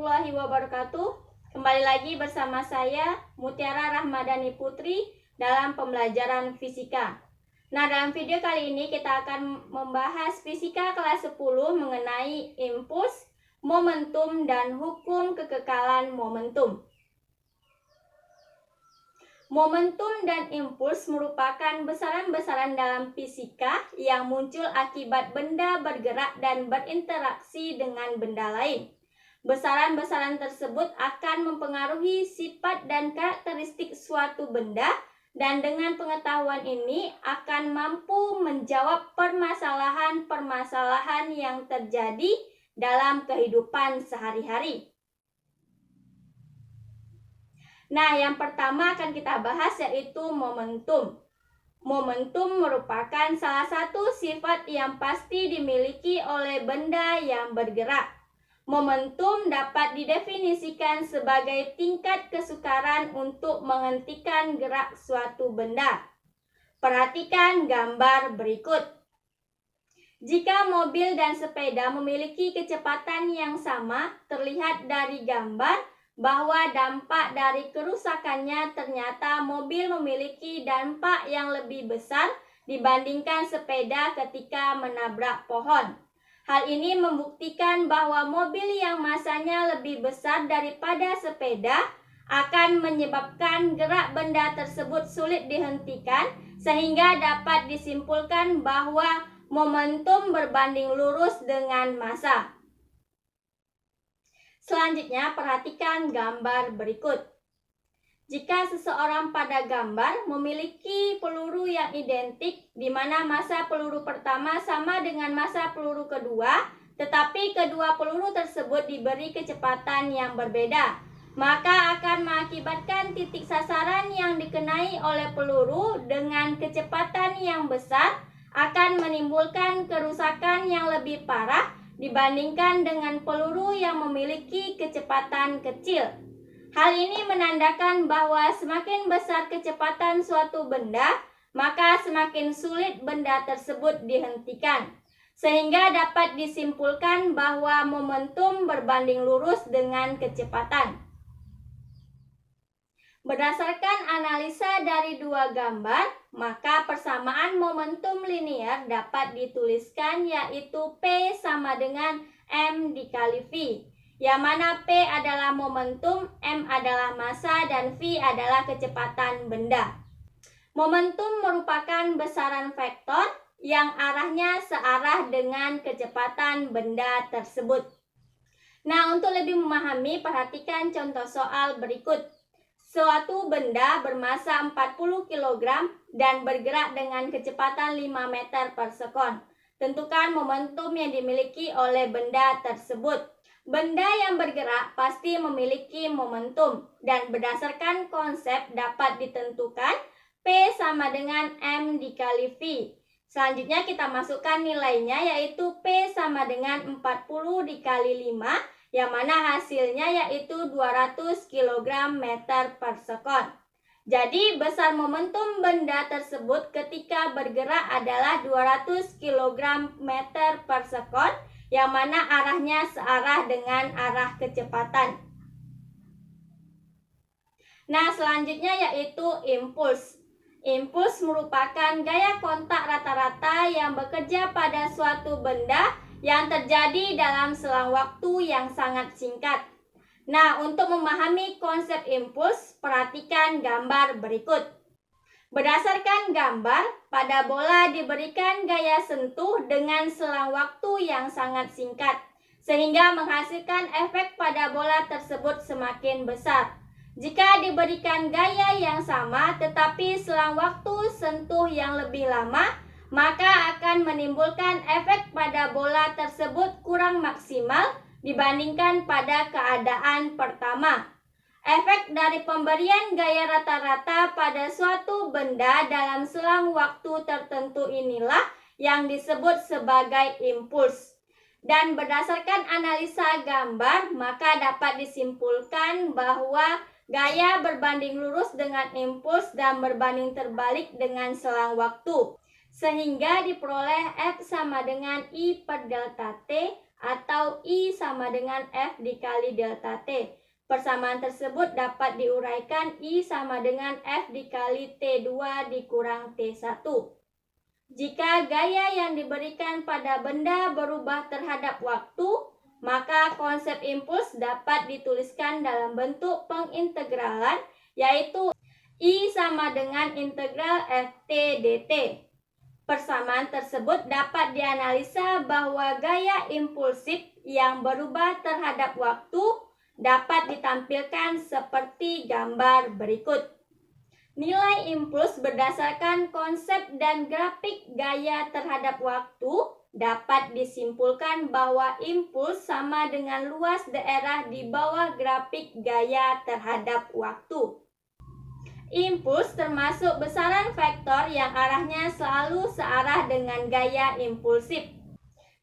warahmatullahi wabarakatuh. Kembali lagi bersama saya Mutiara Rahmadani Putri dalam pembelajaran fisika. Nah, dalam video kali ini kita akan membahas fisika kelas 10 mengenai impuls, momentum, dan hukum kekekalan momentum. Momentum dan impuls merupakan besaran-besaran dalam fisika yang muncul akibat benda bergerak dan berinteraksi dengan benda lain. Besaran-besaran tersebut akan mempengaruhi sifat dan karakteristik suatu benda, dan dengan pengetahuan ini akan mampu menjawab permasalahan-permasalahan yang terjadi dalam kehidupan sehari-hari. Nah, yang pertama akan kita bahas yaitu momentum. Momentum merupakan salah satu sifat yang pasti dimiliki oleh benda yang bergerak. Momentum dapat didefinisikan sebagai tingkat kesukaran untuk menghentikan gerak suatu benda. Perhatikan gambar berikut. Jika mobil dan sepeda memiliki kecepatan yang sama, terlihat dari gambar bahwa dampak dari kerusakannya ternyata mobil memiliki dampak yang lebih besar dibandingkan sepeda ketika menabrak pohon. Hal ini membuktikan bahwa mobil yang masanya lebih besar daripada sepeda akan menyebabkan gerak benda tersebut sulit dihentikan, sehingga dapat disimpulkan bahwa momentum berbanding lurus dengan massa. Selanjutnya, perhatikan gambar berikut. Jika seseorang pada gambar memiliki peluru yang identik, di mana massa peluru pertama sama dengan massa peluru kedua, tetapi kedua peluru tersebut diberi kecepatan yang berbeda, maka akan mengakibatkan titik sasaran yang dikenai oleh peluru dengan kecepatan yang besar akan menimbulkan kerusakan yang lebih parah dibandingkan dengan peluru yang memiliki kecepatan kecil. Hal ini menandakan bahwa semakin besar kecepatan suatu benda, maka semakin sulit benda tersebut dihentikan, sehingga dapat disimpulkan bahwa momentum berbanding lurus dengan kecepatan. Berdasarkan analisa dari dua gambar, maka persamaan momentum linear dapat dituliskan yaitu P sama dengan M dikali V, yang mana P adalah momentum, M adalah massa, dan V adalah kecepatan benda. Momentum merupakan besaran vektor yang arahnya searah dengan kecepatan benda tersebut. Nah, untuk lebih memahami, perhatikan contoh soal berikut. Suatu benda bermassa 40 kg dan bergerak dengan kecepatan 5 meter per sekon. Tentukan momentum yang dimiliki oleh benda tersebut. Benda yang bergerak pasti memiliki momentum, dan berdasarkan konsep dapat ditentukan P sama dengan M dikali V. Selanjutnya kita masukkan nilainya, yaitu P sama dengan 40 dikali 5, yang mana hasilnya yaitu 200 kg meter per sekon. Jadi besar momentum benda tersebut ketika bergerak adalah 200 kg meter per sekon, yang mana arahnya searah dengan arah kecepatan. Nah, selanjutnya yaitu impuls. Impuls merupakan gaya kontak rata-rata yang bekerja pada suatu benda yang terjadi dalam selang waktu yang sangat singkat. Nah, untuk memahami konsep impuls, perhatikan gambar berikut. Berdasarkan gambar, pada bola diberikan gaya sentuh dengan selang waktu yang sangat singkat, sehingga menghasilkan efek pada bola tersebut semakin besar. Jika diberikan gaya yang sama tetapi selang waktu sentuh yang lebih lama, maka akan menimbulkan efek pada bola tersebut kurang maksimal dibandingkan pada keadaan pertama. Efek dari pemberian gaya rata-rata pada suatu benda dalam selang waktu tertentu inilah yang disebut sebagai impuls. Dan berdasarkan analisa gambar, maka dapat disimpulkan bahwa gaya berbanding lurus dengan impuls dan berbanding terbalik dengan selang waktu, sehingga diperoleh F sama dengan I per delta T atau I sama dengan F dikali delta T. Persamaan tersebut dapat diuraikan I sama dengan F dikali T2 dikurang T1. Jika gaya yang diberikan pada benda berubah terhadap waktu, maka konsep impuls dapat dituliskan dalam bentuk pengintegralan, yaitu I sama dengan integral Ft dt. Persamaan tersebut dapat dianalisa bahwa gaya impulsif yang berubah terhadap waktu dapat ditampilkan seperti gambar berikut. Nilai impuls berdasarkan konsep dan grafik gaya terhadap waktu dapat disimpulkan bahwa impuls sama dengan luas daerah di bawah grafik gaya terhadap waktu. Impuls termasuk besaran vektor yang arahnya selalu searah dengan gaya impulsif.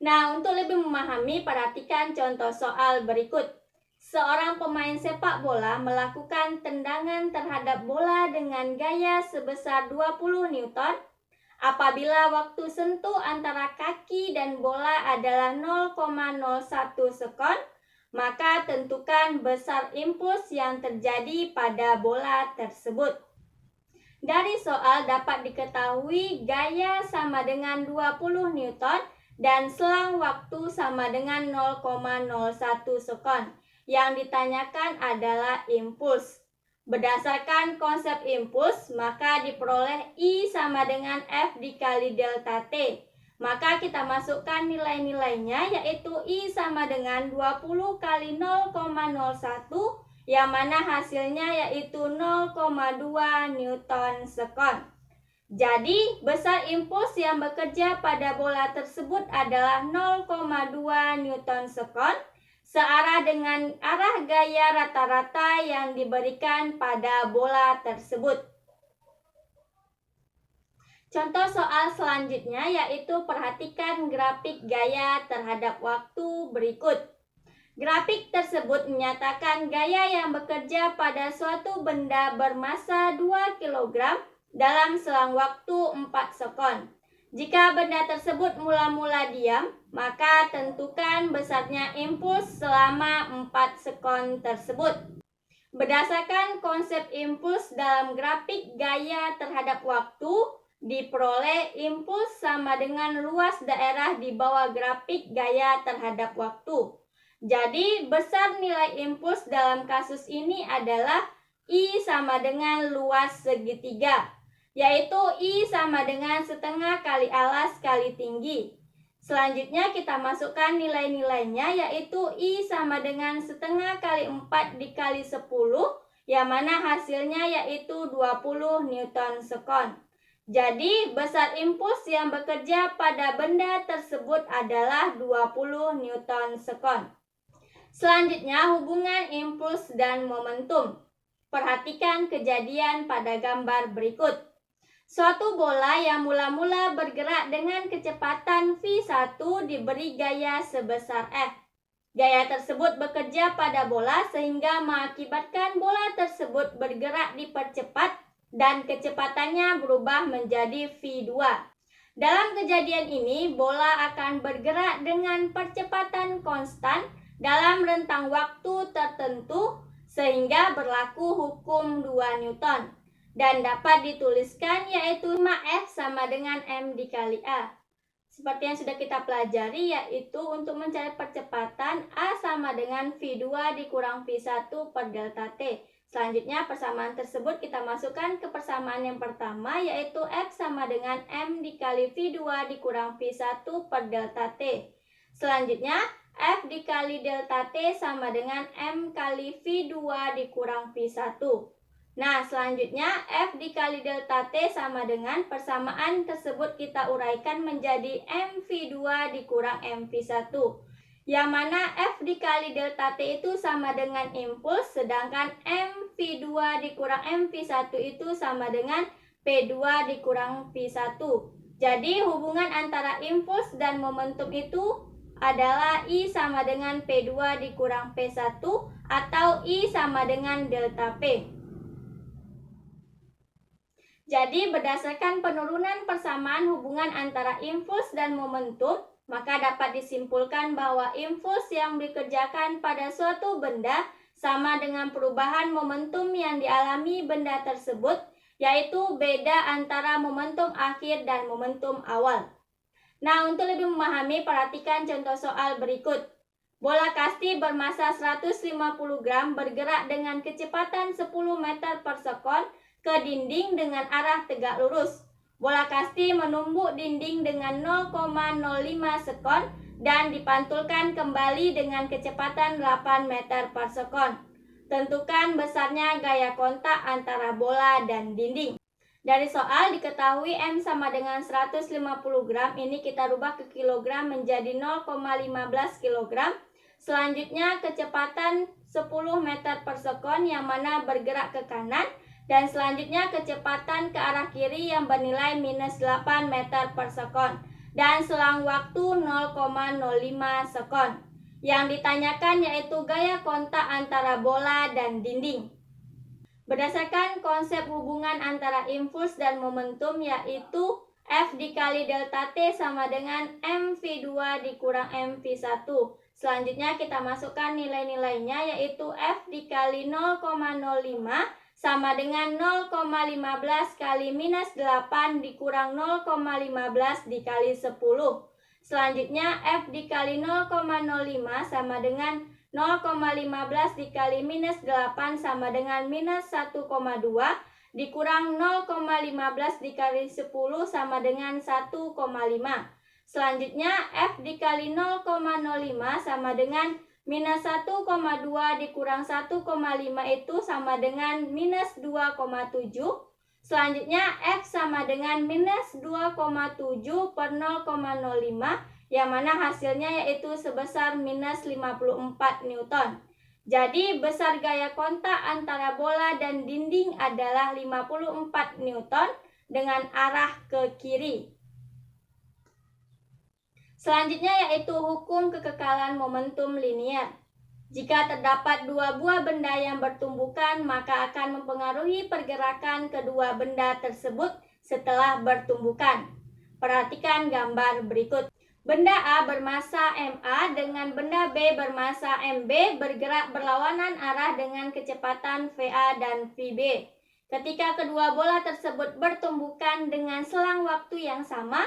Nah, untuk lebih memahami, perhatikan contoh soal berikut. Seorang pemain sepak bola melakukan tendangan terhadap bola dengan gaya sebesar 20 Newton. Apabila waktu sentuh antara kaki dan bola adalah 0,01 sekon, maka tentukan besar impuls yang terjadi pada bola tersebut. Dari soal dapat diketahui gaya sama dengan 20 Newton dan selang waktu sama dengan 0,01 sekon. Yang ditanyakan adalah impuls. Berdasarkan konsep impuls, maka diperoleh I sama dengan F dikali delta T. Maka kita masukkan nilai-nilainya, yaitu I sama dengan 20 kali 0,01, yang mana hasilnya yaitu 0,2 Newton sekon. Jadi, besar impuls yang bekerja pada bola tersebut adalah 0,2 Newton sekon, searah dengan arah gaya rata-rata yang diberikan pada bola tersebut. Contoh soal selanjutnya yaitu perhatikan grafik gaya terhadap waktu berikut. Grafik tersebut menyatakan gaya yang bekerja pada suatu benda bermassa 2 kg dalam selang waktu 4 sekon. Jika benda tersebut mula-mula diam, maka tentukan besarnya impuls selama 4 sekon tersebut. Berdasarkan konsep impuls dalam grafik gaya terhadap waktu, diperoleh impuls sama dengan luas daerah di bawah grafik gaya terhadap waktu. Jadi, besar nilai impuls dalam kasus ini adalah I sama dengan luas segitiga, yaitu I sama dengan setengah kali alas kali tinggi. Selanjutnya kita masukkan nilai-nilainya, yaitu I sama dengan setengah kali 4 dikali 10, yang mana hasilnya yaitu 20 Newton sekon. Jadi besar impuls yang bekerja pada benda tersebut adalah 20 Newton sekon. Selanjutnya hubungan impuls dan momentum. Perhatikan kejadian pada gambar berikut. Suatu bola yang mula-mula bergerak dengan kecepatan V1 diberi gaya sebesar F. Gaya tersebut bekerja pada bola sehingga mengakibatkan bola tersebut bergerak dipercepat dan kecepatannya berubah menjadi V2. Dalam kejadian ini, bola akan bergerak dengan percepatan konstan dalam rentang waktu tertentu sehingga berlaku hukum 2 Newton. Dan dapat dituliskan yaitu 5F sama dengan M dikali A. Seperti yang sudah kita pelajari, yaitu untuk mencari percepatan A sama dengan V2 dikurang V1 per delta T. Selanjutnya persamaan tersebut kita masukkan ke persamaan yang pertama, yaitu F sama dengan M dikali V2 dikurang V1 per delta T. Selanjutnya F dikali delta T sama dengan M kali V2 dikurang V1. Nah, selanjutnya F dikali delta T sama dengan persamaan tersebut kita uraikan menjadi MV2 dikurang MV1. Yang mana F dikali delta T itu sama dengan impuls, sedangkan MV2 dikurang MV1 itu sama dengan P2 dikurang V1. Jadi hubungan antara impuls dan momentum itu adalah I sama dengan P2 dikurang P1 atau I sama dengan delta P. Jadi berdasarkan penurunan persamaan hubungan antara impuls dan momentum, maka dapat disimpulkan bahwa impuls yang dikerjakan pada suatu benda sama dengan perubahan momentum yang dialami benda tersebut, yaitu beda antara momentum akhir dan momentum awal. Nah, untuk lebih memahami, perhatikan contoh soal berikut. Bola kasti bermassa 150 gram bergerak dengan kecepatan 10 meter per sekon ke dinding dengan arah tegak lurus. Bola kasti menumbuk dinding dengan 0,05 sekon dan dipantulkan kembali dengan kecepatan 8 meter per sekon. Tentukan besarnya gaya kontak antara bola dan dinding. Dari soal diketahui M sama dengan 150 gram, ini kita rubah ke kilogram menjadi 0,15 kilogram. Selanjutnya kecepatan 10 meter per sekon yang mana bergerak ke kanan, dan selanjutnya kecepatan ke arah kiri yang bernilai minus 8 meter per sekon, dan selang waktu 0,05 sekon. Yang ditanyakan yaitu gaya kontak antara bola dan dinding. Berdasarkan konsep hubungan antara impuls dan momentum, yaitu F dikali delta T sama dengan mv2 dikurang mv1. Selanjutnya kita masukkan nilai-nilainya, yaitu F dikali 0,05 sama dengan 0,15 kali minus 8 dikurang 0,15 dikali 10. Selanjutnya F dikali 0,05 sama dengan 0,15 dikali minus 8 sama dengan minus 1,2 dikurang 0,15 dikali 10 sama dengan 1,5. Selanjutnya F dikali 0,05 sama dengan minus 1,2 dikurang 1,5 itu sama dengan minus 2,7. Selanjutnya F sama dengan minus 2,7 per 0,05, yang mana hasilnya yaitu sebesar minus 54 Newton. Jadi besar gaya kontak antara bola dan dinding adalah 54 Newton dengan arah ke kiri. Selanjutnya yaitu hukum kekekalan momentum linier. Jika terdapat dua buah benda yang bertumbukan, maka akan mempengaruhi pergerakan kedua benda tersebut setelah bertumbukan. Perhatikan gambar berikut. Benda A bermassa MA dengan benda B bermassa MB bergerak berlawanan arah dengan kecepatan VA dan VB. Ketika kedua bola tersebut bertumbukan dengan selang waktu yang sama,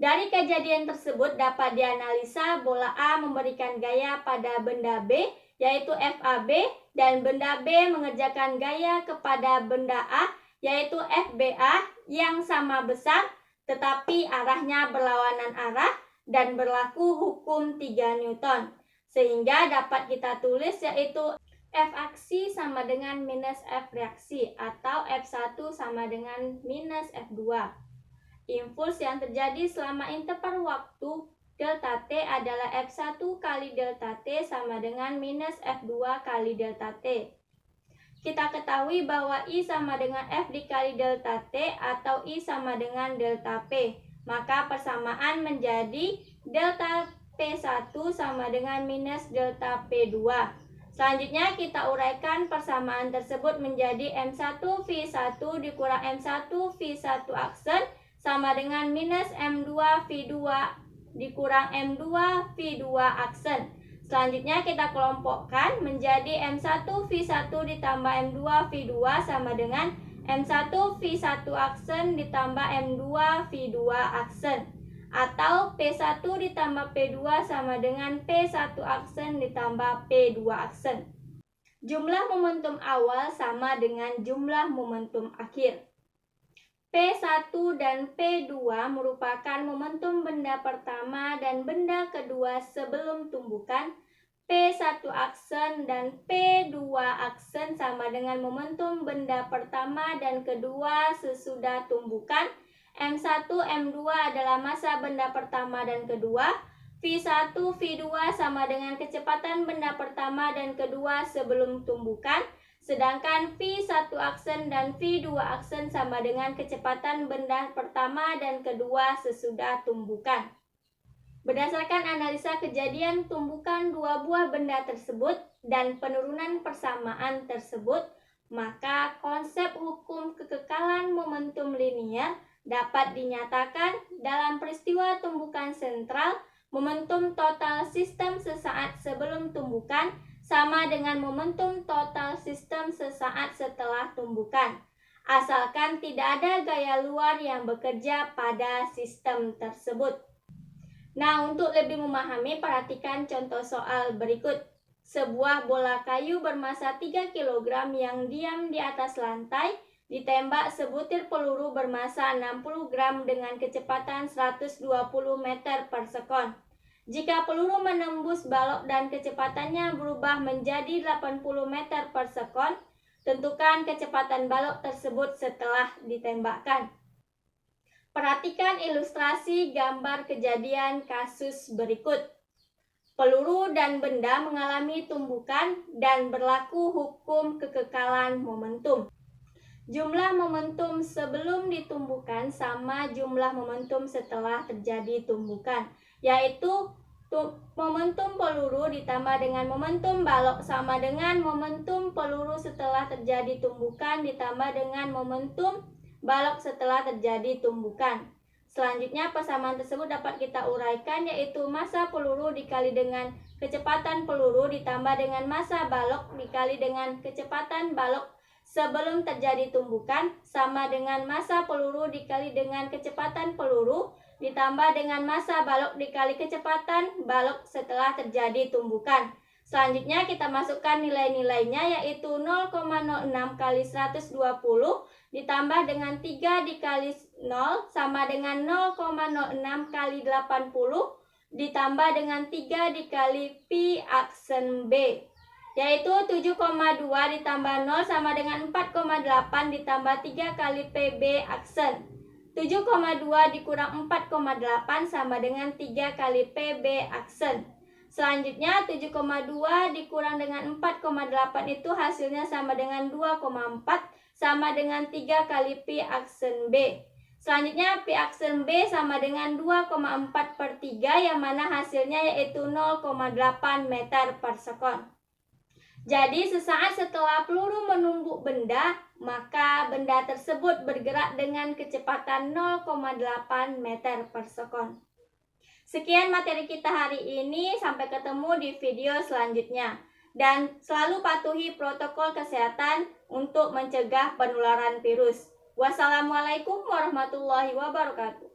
dari kejadian tersebut dapat dianalisa bola A memberikan gaya pada benda B, yaitu FAB, dan benda B mengerjakan gaya kepada benda A, yaitu FBA, yang sama besar, tetapi arahnya berlawanan arah dan berlaku hukum 3 Newton. Sehingga dapat kita tulis yaitu F aksi sama dengan minus F reaksi, atau F1 sama dengan minus F2. Impuls yang terjadi selama interval waktu delta T adalah F1 kali delta T sama dengan minus F2 kali delta T. Kita ketahui bahwa I sama dengan F dikali delta T atau I sama dengan delta P. Maka persamaan menjadi delta P1 sama dengan minus delta P2. Selanjutnya kita uraikan persamaan tersebut menjadi M1 V1 dikurang M1 V1 aksen sama dengan minus M2 V2 dikurang M2 V2 aksen. Selanjutnya kita kelompokkan menjadi M1 V1 ditambah M2 V2 sama dengan M1 V1 aksen ditambah M2 V2 aksen, atau P1 ditambah P2 sama dengan P1 aksen ditambah P2 aksen. Jumlah momentum awal sama dengan jumlah momentum akhir. P1 dan P2 merupakan momentum benda pertama dan benda kedua sebelum tumbukan. P1 aksen dan P2 aksen sama dengan momentum benda pertama dan kedua sesudah tumbukan. M1, M2 adalah massa benda pertama dan kedua. V1, V2 sama dengan kecepatan benda pertama dan kedua sebelum tumbukan. Sedangkan V1 aksen dan V2 aksen sama dengan kecepatan benda pertama dan kedua sesudah tumbukan. Berdasarkan analisa kejadian tumbukan dua buah benda tersebut dan penurunan persamaan tersebut, maka konsep hukum kekekalan momentum linier dapat dinyatakan dalam peristiwa tumbukan sentral momentum total sistem sesaat sebelum tumbukan sama dengan momentum total sistem sesaat setelah tumbukan, asalkan tidak ada gaya luar yang bekerja pada sistem tersebut. Nah, untuk lebih memahami, perhatikan contoh soal berikut. Sebuah bola kayu bermasa 3 kg yang diam di atas lantai ditembak sebutir peluru bermasa 60 gram dengan kecepatan 120 meter per sekon. Jika peluru menembus balok dan kecepatannya berubah menjadi 80 meter per sekon, tentukan kecepatan balok tersebut setelah ditembakkan. Perhatikan ilustrasi gambar kejadian kasus berikut. Peluru dan benda mengalami tumbukan dan berlaku hukum kekekalan momentum. Jumlah momentum sebelum ditumbukan sama jumlah momentum setelah terjadi tumbukan, yaitu momentum peluru ditambah dengan momentum balok sama dengan momentum peluru setelah terjadi tumbukan ditambah dengan momentum balok setelah terjadi tumbukan. Selanjutnya, persamaan tersebut dapat kita uraikan, yaitu massa peluru dikali dengan kecepatan peluru ditambah dengan massa balok dikali dengan kecepatan balok sebelum terjadi tumbukan sama dengan massa peluru dikali dengan kecepatan peluru ditambah dengan massa balok dikali kecepatan balok setelah terjadi tumbukan. Selanjutnya kita masukkan nilai-nilainya, yaitu 0,06 kali 120 ditambah dengan 3 dikali 0 sama dengan 0,06 kali 80 ditambah dengan 3 dikali pi aksen B, yaitu 7,2 ditambah 0 sama dengan 4,8 ditambah 3 kali PB aksen. 7,2 dikurang 4,8 sama dengan 3 kali PB aksen. Selanjutnya 7,2 dikurang dengan 4,8 itu hasilnya sama dengan 2,4 sama dengan 3 kali pi aksen B. Selanjutnya pi aksen B sama dengan 2,4 per 3 yang mana hasilnya yaitu 0,8 meter per sekon. Jadi sesaat setelah peluru menumbuk benda, maka benda tersebut bergerak dengan kecepatan 0,8 meter per sekon. Sekian materi kita hari ini, sampai ketemu di video selanjutnya. Dan selalu patuhi protokol kesehatan untuk mencegah penularan virus. Wassalamualaikum warahmatullahi wabarakatuh.